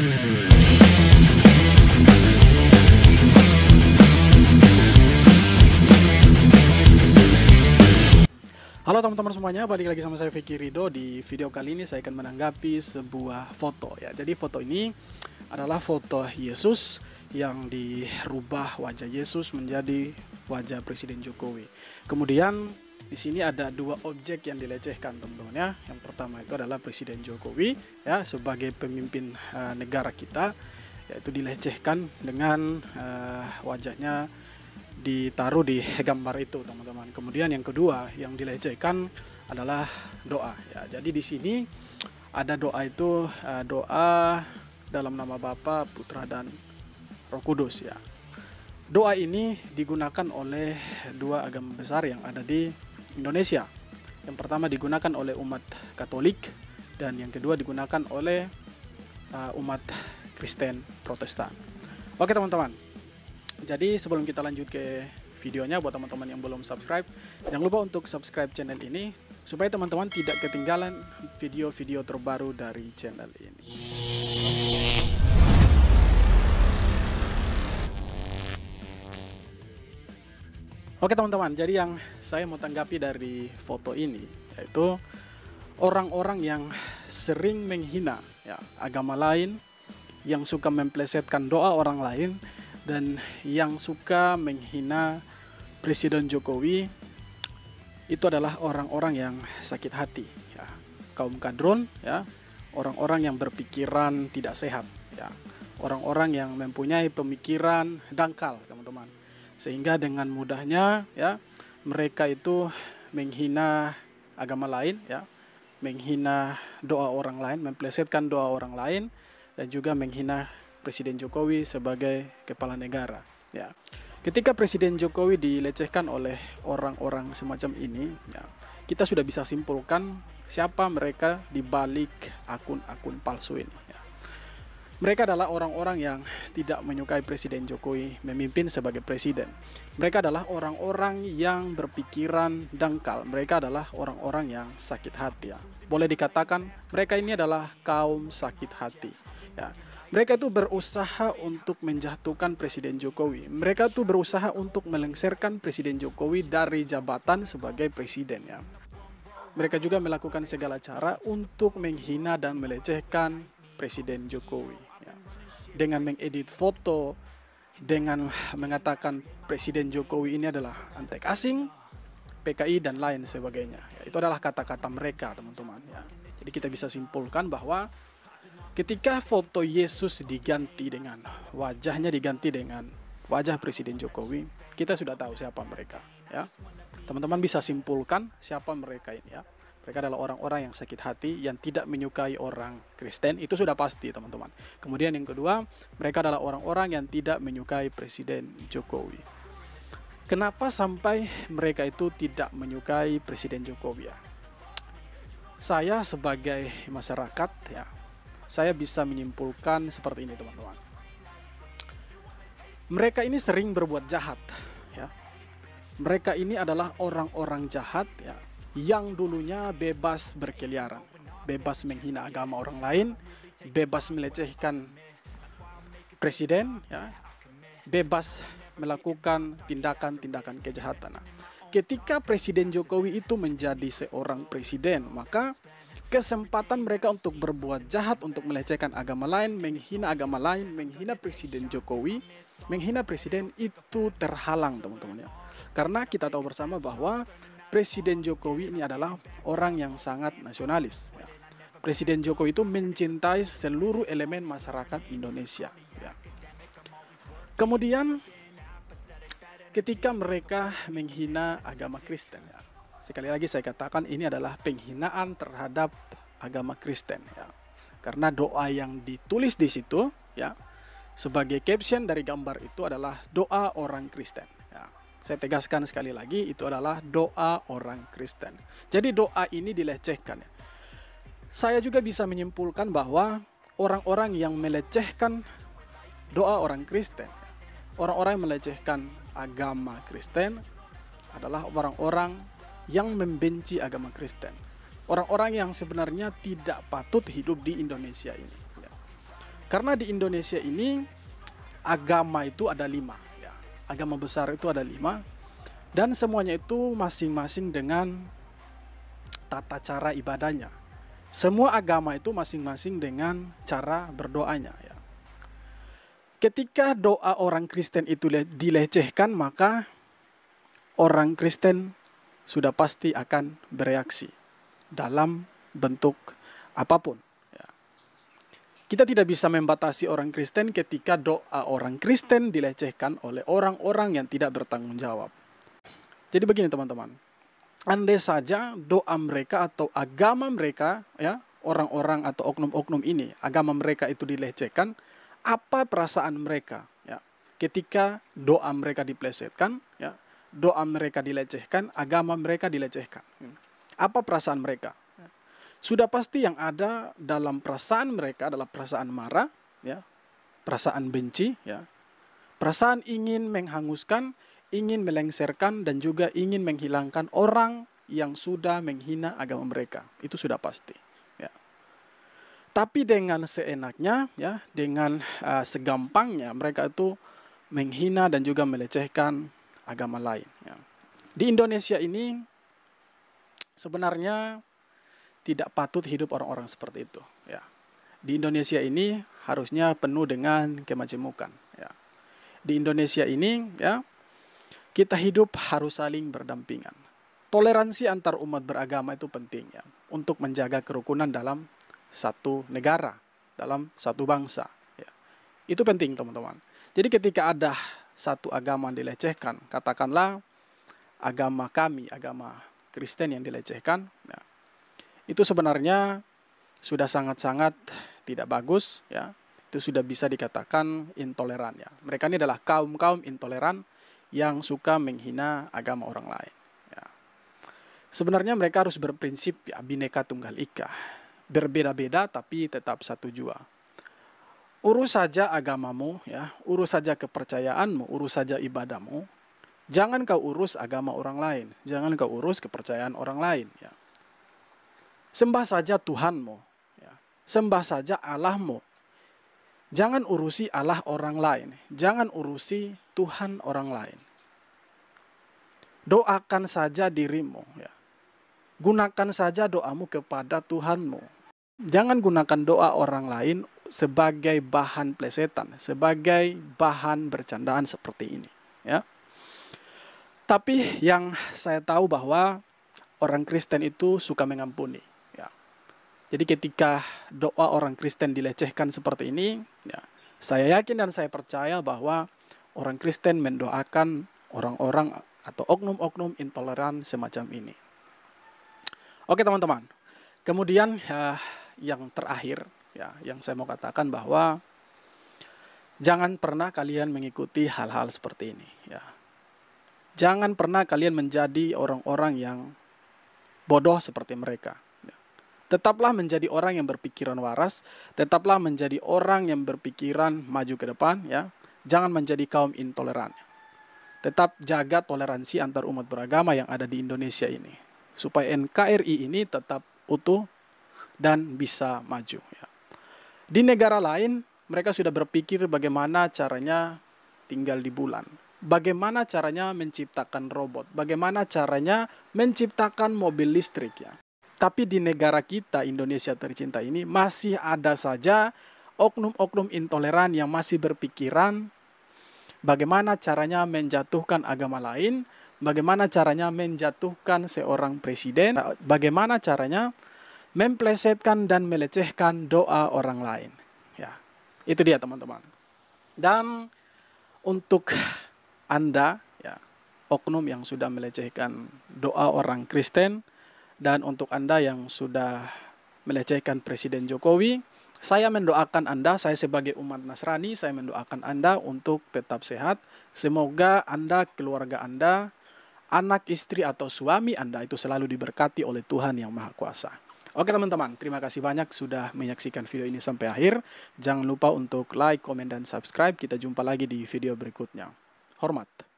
Halo teman-teman semuanya, balik lagi sama saya Vicky Rido. Di video kali ini saya akan menanggapi sebuah foto ya. Jadi foto ini adalah foto Yesus yang dirubah wajah Yesus menjadi wajah Presiden Jokowi. Kemudian di sini ada dua objek yang dilecehkan teman-teman ya. Yang pertama itu adalah Presiden Jokowi ya sebagai pemimpin negara kita, yaitu dilecehkan dengan wajahnya ditaruh di gambar itu teman-teman. Kemudian yang kedua yang dilecehkan adalah doa ya. Jadi di sini ada doa itu doa dalam nama Bapa, Putra dan Roh Kudus ya. Doa ini digunakan oleh dua agama besar yang ada di Indonesia. Yang pertama digunakan oleh umat Katolik dan yang kedua digunakan oleh umat Kristen Protestan. Oke teman-teman. Jadi sebelum kita lanjut ke videonya, buat teman-teman yang belum subscribe, jangan lupa untuk subscribe channel ini supaya teman-teman tidak ketinggalan video-video terbaru dari channel ini. Oke teman-teman, jadi yang saya mau tanggapi dari foto ini yaitu orang-orang yang sering menghina ya, agama lain, yang suka memplesetkan doa orang lain, dan yang suka menghina Presiden Jokowi. Itu adalah orang-orang yang sakit hati ya. Kaum kadrun ya, orang-orang yang berpikiran tidak sehat ya, orang-orang yang mempunyai pemikiran dangkal teman-teman, sehingga dengan mudahnya ya mereka itu menghina agama lain ya, menghina doa orang lain, memplesetkan doa orang lain, dan juga menghina Presiden Jokowi sebagai kepala negara ya. Ketika Presiden Jokowi dilecehkan oleh orang-orang semacam ini ya, kita sudah bisa simpulkan siapa mereka di balik akun-akun palsu ini ya. Mereka adalah orang-orang yang tidak menyukai Presiden Jokowi memimpin sebagai presiden. Mereka adalah orang-orang yang berpikiran dangkal. Mereka adalah orang-orang yang sakit hati ya. Boleh dikatakan mereka ini adalah kaum sakit hati ya. Mereka itu berusaha untuk menjatuhkan Presiden Jokowi. Mereka itu berusaha untuk melengsarkan Presiden Jokowi dari jabatan sebagai presiden ya. Mereka juga melakukan segala cara untuk menghina dan melecehkan Presiden Jokowi ya. Dengan mengedit foto, dengan mengatakan Presiden Jokowi ini adalah antek asing, PKI dan lain sebagainya ya. Itu adalah kata-kata mereka teman-teman ya. Jadi kita bisa simpulkan bahwa ketika foto Yesus diganti dengan wajahnya diganti dengan wajah Presiden Jokowi, kita sudah tahu siapa mereka ya. Teman-teman bisa simpulkan siapa mereka ini ya. Mereka adalah orang-orang yang sakit hati, yang tidak menyukai orang Kristen, itu sudah pasti teman-teman. Kemudian yang kedua, mereka adalah orang-orang yang tidak menyukai Presiden Jokowi. Kenapa sampai mereka itu tidak menyukai Presiden Jokowi ya? Saya sebagai masyarakat ya, saya bisa menyimpulkan seperti ini teman-teman. Mereka ini sering berbuat jahat ya. Mereka ini adalah orang-orang jahat ya, yang dulunya bebas berkeliaran, bebas menghina agama orang lain, bebas melecehkan presiden ya, bebas melakukan tindakan-tindakan kejahatan. Nah, ketika Presiden Jokowi itu menjadi seorang presiden, maka kesempatan mereka untuk berbuat jahat, untuk melecehkan agama lain, menghina agama lain, menghina Presiden Jokowi, menghina presiden itu terhalang teman-teman ya. Karena kita tahu bersama bahwa Presiden Jokowi ini adalah orang yang sangat nasionalis ya. Presiden Jokowi itu mencintai seluruh elemen masyarakat Indonesia ya. Kemudian ketika mereka menghina agama Kristen ya, sekali lagi saya katakan ini adalah penghinaan terhadap agama Kristen ya. Karena doa yang ditulis di situ ya, sebagai caption dari gambar itu adalah doa orang Kristen ya. Saya tegaskan sekali lagi, itu adalah doa orang Kristen. Jadi doa ini dilecehkan ya. Saya juga bisa menyimpulkan bahwa orang-orang yang melecehkan doa orang Kristen, orang-orang yang melecehkan agama Kristen adalah orang-orang yang membenci agama Kristen. Orang-orang yang sebenarnya tidak patut hidup di Indonesia ini. Karena di Indonesia ini agama itu ada 5. Ya. Agama besar itu ada 5. Dan semuanya itu masing-masing dengan tata cara ibadahnya. Semua agama itu masing-masing dengan cara berdoanya. Ya. Ketika doa orang Kristen itu dilecehkan, maka orang Kristen sudah pasti akan bereaksi dalam bentuk apapun. Ya. Kita tidak bisa membatasi orang Kristen ketika doa orang Kristen dilecehkan oleh orang-orang yang tidak bertanggung jawab. Jadi begini teman-teman, andai saja doa mereka atau agama mereka, ya, orang-orang atau oknum-oknum ini, agama mereka itu dilecehkan, apa perasaan mereka? Ya, ketika doa mereka diplesetkan, ya, doa mereka dilecehkan, agama mereka dilecehkan. Apa perasaan mereka? Sudah pasti yang ada dalam perasaan mereka adalah perasaan marah, ya, perasaan benci, ya, perasaan ingin menghanguskan, ingin melengsarkan, dan juga ingin menghilangkan orang yang sudah menghina agama mereka. Itu sudah pasti. Ya. Tapi dengan seenaknya, ya, dengan segampangnya mereka itu menghina dan juga melecehkan agama lain. Ya. Di Indonesia ini sebenarnya tidak patut hidup orang-orang seperti itu. Ya. Di Indonesia ini harusnya penuh dengan kemajemukan. Ya. Di Indonesia ini, ya, kita hidup harus saling berdampingan. Toleransi antar umat beragama itu penting, ya, untuk menjaga kerukunan dalam satu negara, dalam satu bangsa. Ya. Itu penting teman-teman. Jadi ketika ada satu agama yang dilecehkan, katakanlah agama kami, agama Kristen yang dilecehkan, ya, itu sebenarnya sudah sangat-sangat tidak bagus, ya. Itu sudah bisa dikatakan intoleran, ya. Mereka ini adalah kaum-kaum intoleran yang suka menghina agama orang lain. Ya. Sebenarnya mereka harus berprinsip, ya, Bhinneka Tunggal Ika, berbeda-beda tapi tetap satu jua. Urus saja agamamu, ya, urus saja kepercayaanmu, urus saja ibadahmu. Jangan kau urus agama orang lain, jangan kau urus kepercayaan orang lain. Ya. Sembah saja Tuhanmu, ya. Sembah saja Allahmu. Jangan urusi Allah orang lain, jangan urusi Tuhan orang lain. Doakan saja dirimu, ya. Gunakan saja doamu kepada Tuhanmu. Jangan gunakan doa orang lain sebagai bahan plesetan, sebagai bahan bercandaan seperti ini. Ya. Tapi yang saya tahu bahwa orang Kristen itu suka mengampuni. Jadi ketika doa orang Kristen dilecehkan seperti ini, ya, saya yakin dan saya percaya bahwa orang Kristen mendoakan orang-orang atau oknum-oknum intoleran semacam ini. Oke teman-teman, kemudian yang terakhir, ya, yang saya mau katakan bahwa jangan pernah kalian mengikuti hal-hal seperti ini. Ya. Jangan pernah kalian menjadi orang-orang yang bodoh seperti mereka. Tetaplah menjadi orang yang berpikiran waras, tetaplah menjadi orang yang berpikiran maju ke depan, ya. Jangan menjadi kaum intoleran. Tetap jaga toleransi antar umat beragama yang ada di Indonesia ini, supaya NKRI ini tetap utuh dan bisa maju. Ya. Di negara lain, mereka sudah berpikir bagaimana caranya tinggal di bulan, bagaimana caranya menciptakan robot, bagaimana caranya menciptakan mobil listrik, ya. Tapi di negara kita, Indonesia tercinta ini, masih ada saja oknum-oknum intoleran yang masih berpikiran bagaimana caranya menjatuhkan agama lain, bagaimana caranya menjatuhkan seorang presiden, bagaimana caranya memplesetkan dan melecehkan doa orang lain. Ya, itu dia teman-teman. Dan untuk Anda, ya, oknum yang sudah melecehkan doa orang Kristen, dan untuk Anda yang sudah melecehkan Presiden Jokowi, saya mendoakan Anda, saya sebagai umat Nasrani, saya mendoakan Anda untuk tetap sehat. Semoga Anda, keluarga Anda, anak, istri, atau suami Anda itu selalu diberkati oleh Tuhan Yang Maha Kuasa. Oke teman-teman, terima kasih banyak sudah menyaksikan video ini sampai akhir. Jangan lupa untuk like, komen, dan subscribe. Kita jumpa lagi di video berikutnya. Hormat.